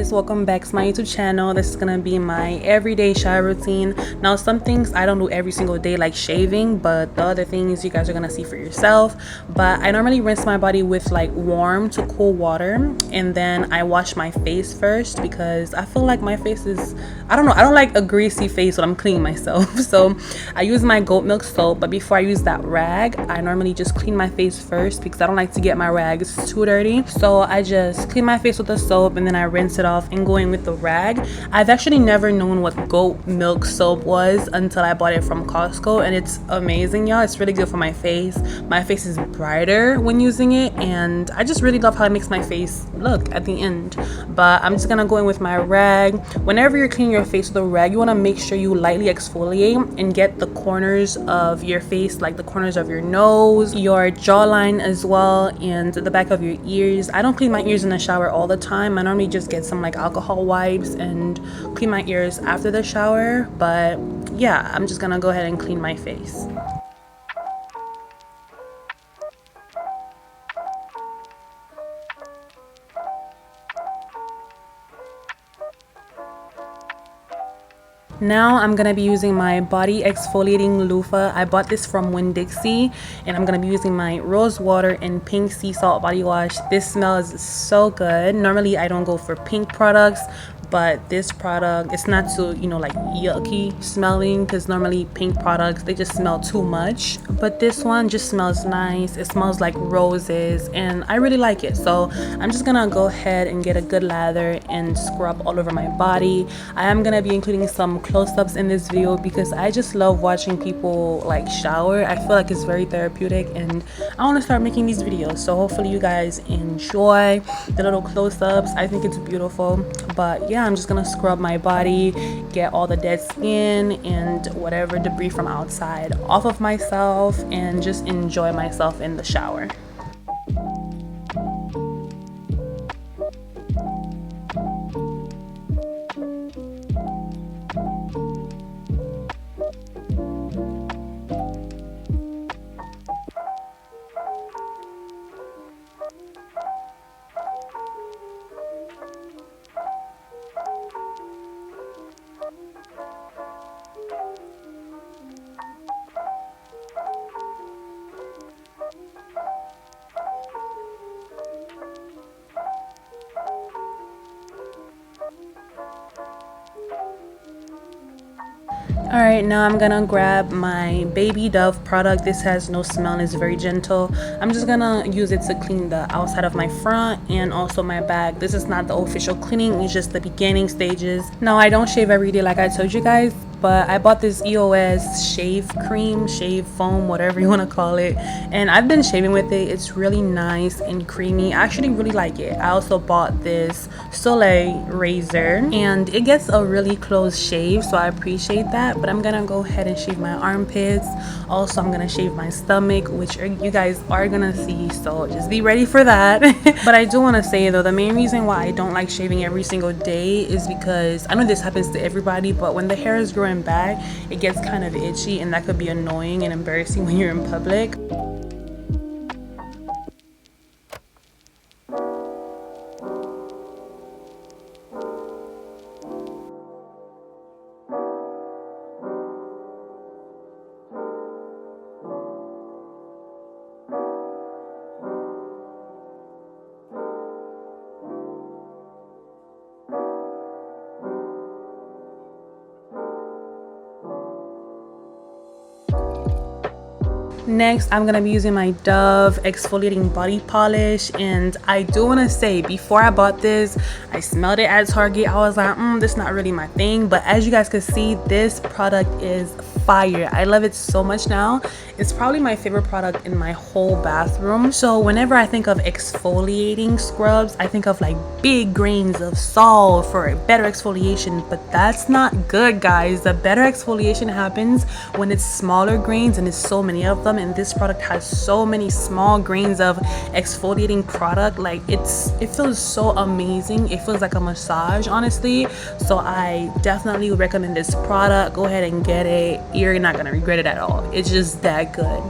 guys, welcome back to my YouTube channel. This is gonna be my everyday shower routine. Now some things I don't do every single day, like shaving, but the other things you guys are gonna see for yourself. But I normally rinse my body with like warm to cool water, and then I wash my face first because I feel like my face is, I don't know, I don't like a greasy face when I'm cleaning myself. So I use my goat milk soap, but before I use that rag, I normally just clean my face first because I don't like to get my rags too dirty. So I just clean my face with the soap and then I rinse it off and go in with the rag. I've actually never known what goat milk soap was until I bought it from Costco, and it's amazing, y'all. It's really good for my face. My face is brighter when using it, and I just really love how it makes my face look at the end. But I'm just gonna go in with my rag. Whenever you're cleaning your face with a rag, you want to make sure you lightly exfoliate and get the corners of your face, like the corners of your nose, your jawline as well, and the back of your ears. I don't clean my ears in the shower all the time. I normally just get some like alcohol wipes and clean my ears after the shower. But yeah, I'm just gonna go ahead and clean my face. Now I'm gonna be using my body exfoliating loofah. I bought this from Winn-Dixie, and I'm gonna be using my rose water and pink sea salt body wash. This smells so good. Normally I don't go for pink products, but this product, it's not too, you know, like yucky smelling, because normally pink products, they just smell too much, but this one just smells nice. It smells like roses and I really like it. So I'm just gonna go ahead and get a good lather and scrub all over my body. I am gonna be including some close-ups in this video because I just love watching people like shower. I feel like it's very therapeutic, and I want to start making these videos, so hopefully you guys enjoy the little close-ups. I think it's beautiful. But yeah, I'm just gonna scrub my body, get all the dead skin and whatever debris from outside off of myself, and just enjoy myself in the shower. Alright, now I'm gonna grab my Baby Dove product. This has no smell and is very gentle. I'm just gonna use it to clean the outside of my front and also my back. This is not the official cleaning, it's just the beginning stages. Now I don't shave every day like I told you guys, but I bought this EOS shave cream, shave foam, whatever you want to call it, and I've been shaving with it. It's really nice and creamy. I actually really like it. I also bought this Soleil razor, and it gets a really close shave, so I appreciate that. But I'm gonna go ahead and shave my armpits. Also, I'm gonna shave my stomach, which you guys are gonna see, so just be ready for that. But I do want to say though, the main reason why I don't like shaving every single day is because I know this happens to everybody, but when the hair is growing back, it gets kind of itchy, and that could be annoying and embarrassing when you're in public. Next, I'm gonna be using my Dove exfoliating body polish, and I do want to say, before I bought this, I smelled it at Target. I was like, this is not really my thing, but as you guys can see, this product is fire. I love it so much now. It's probably my favorite product in my whole bathroom. So whenever I think of exfoliating scrubs, I think of like big grains of salt for a better exfoliation, but that's not good, guys. The better exfoliation happens when it's smaller grains, and there's so many of them, and this product has so many small grains of exfoliating product. Like it feels so amazing. It feels like a massage, honestly. So I definitely recommend this product. Go ahead and get it. You're not gonna regret it at all. It's just that good.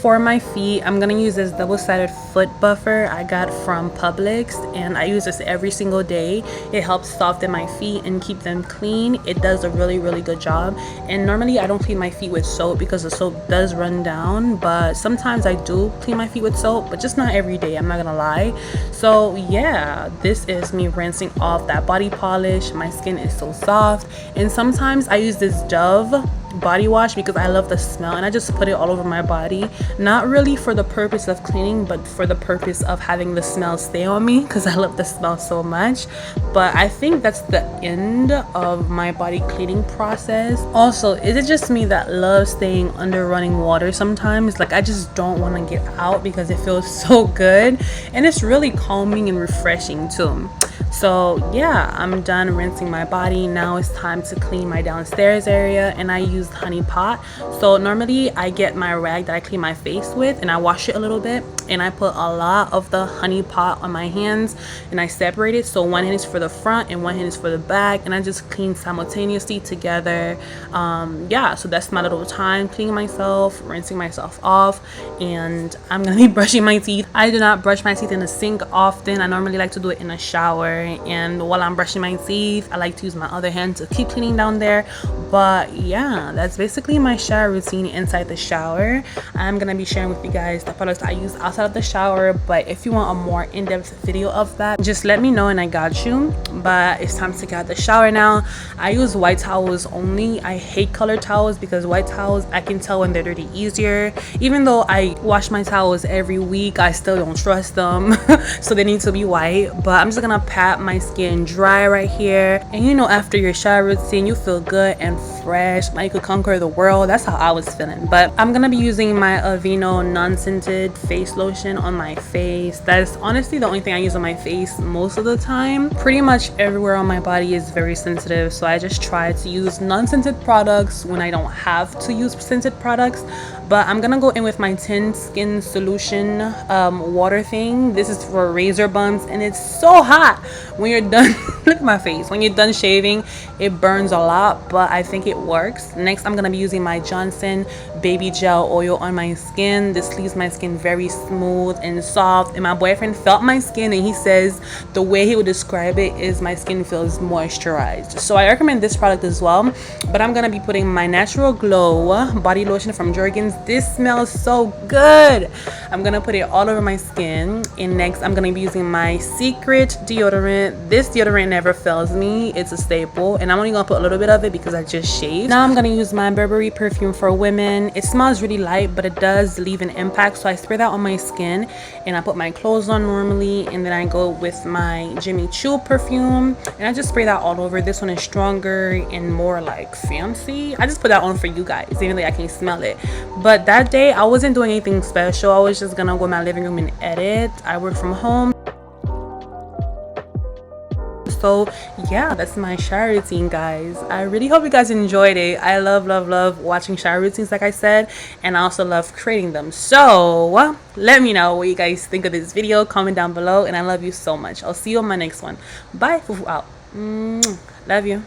For my feet, I'm gonna use this double-sided foot buffer I got from Publix, and I use this every single day. It helps soften my feet and keep them clean. It does a really good job. And normally I don't clean my feet with soap because the soap does run down, but sometimes I do clean my feet with soap, but just not every day, I'm not gonna lie. So yeah, this is me rinsing off that body polish. My skin is so soft, and sometimes I use this Dove body wash because I love the smell, and I just put it all over my body, not really for the purpose of cleaning, but for the purpose of having the smell stay on me because I love the smell so much. But I think that's the end of my body cleaning process. Also, is it just me that loves staying under running water sometimes? Like, I just don't want to get out because it feels so good, and it's really calming and refreshing too. So yeah, I'm done rinsing my body. Now it's time to clean my downstairs area, and I used Honey Pot. So normally I get my rag that I clean my face with and I wash it a little bit, and I put a lot of the Honey Pot on my hands and I separate it. So one hand is for the front and one hand is for the back, and I just clean simultaneously together. Yeah, so that's my little time cleaning myself, rinsing myself off, and I'm gonna be brushing my teeth. I do not brush my teeth in the sink often. I normally like to do it in a shower, and while I'm brushing my teeth I like to use my other hand to keep cleaning down there. But yeah, that's basically my shower routine inside the shower. I'm gonna be sharing with you guys the products I use outside of the shower, but if you want a more in-depth video of that, just let me know and I got you. But it's time to get out the shower now. I use white towels only. I hate colored towels because white towels, I can tell when they're dirty easier. Even though I wash my towels every week, I still don't trust them. So they need to be white. But I'm just gonna pat my skin dry right here, and you know, after your shower routine you feel good and fresh, like you could conquer the world. That's how I was feeling. But I'm gonna be using my Aveeno non-scented face lotion on my face. That's honestly the only thing I use on my face most of the time. Pretty much everywhere on my body is very sensitive, so I just try to use non-scented products when I don't have to use scented products. But I'm gonna go in with my Tin Skin Solution water thing. This is for razor bumps, and it's so hot when you're done. Look at my face. When you're done shaving, it burns a lot, but I think it works. Next, I'm gonna be using my Johnson baby gel oil on my skin. This leaves my skin very smooth and soft, and my boyfriend felt my skin and he says the way he would describe it is my skin feels moisturized. So I recommend this product as well. But I'm gonna be putting my Natural Glow body lotion from Jergens. This smells so good. I'm gonna put it all over my skin. And next I'm gonna be using my Secret deodorant. This deodorant never fails me. It's a staple, and I'm only gonna put a little bit of it because I just shaved. Now I'm gonna use my Burberry perfume for women. It smells really light, but it does leave an impact, so I spray that on my skin and I put my clothes on normally, and then I go with my Jimmy Choo perfume and I just spray that all over. This one is stronger and more like fancy. I just put that on for you guys even though I can't smell it. But that day I wasn't doing anything special. I was just gonna go in my living room and edit. I work from home. So yeah, that's my shower routine, guys. I really hope you guys enjoyed it. I love watching shower routines, like I said, and I also love creating them. So let me know what you guys think of this video. Comment down below, and I love you so much. I'll see you on my next one. Bye. Out. Love you.